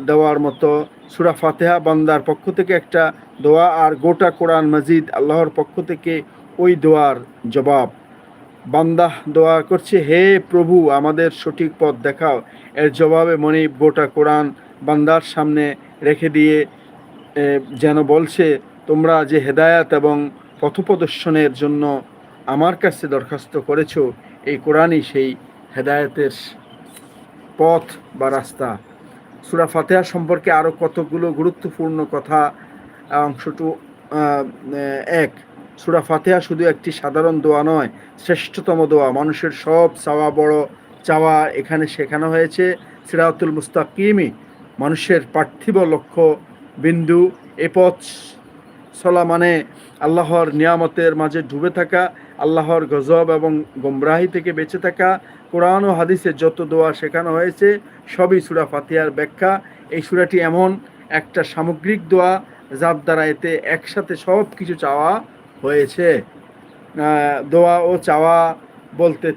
দেওয়ার মতো। সূরা ফাতিহা বান্দার পক্ষ থেকে একটা দোয়া, আর গোটা কোরআন মাজিদ আল্লাহর পক্ষ থেকে ওই দোয়ার জবাব। বান্দা দোয়া করছে, হে প্রভু আমাদের সঠিক পথ দেখাও। এর জবাবে মনিব গোটা কোরআন বান্দার সামনে রেখে দিয়ে যেন বলছে, তোমরা যে হেদায়াত এবং পথপ্রদর্শনের জন্য আমার কাছে দরখাস্ত করেছ, এই কোরআনই সেই হেদায়েতের পথ বা রাস্তা। সূরা ফাতিহা সম্পর্কে আরও কতগুলো গুরুত্বপূর্ণ কথা। অংশটু এক, সূরা ফাতিহা শুধু একটি সাধারণ দোয়া নয়, শ্রেষ্ঠতম দোয়া। মানুষের সব চাওয়া বড় চাওয়া এখানে শেখানো হয়েছে। সিরাতুল মুস্তাকিমি, মানুষের পার্থিব লক্ষ্য বিন্দু। এ পথ চলা মানে আল্লাহর নিয়ামতের মাঝে ডুবে থাকা, আল্লাহর গজব এবং গোমরাহি থেকে বেঁচে থাকা। কোরআন ও হাদিসে যত দোয়া শেখানো হয়েছে সবই সূরা ফাতিহার ব্যাখ্যা। এই সূরাটি এমন একটা সামগ্রিক দোয়া যার দ্বারা এতে একসাথে সব কিছু চাওয়া হয়েছে। দোয়া ও চাওয়া বলতে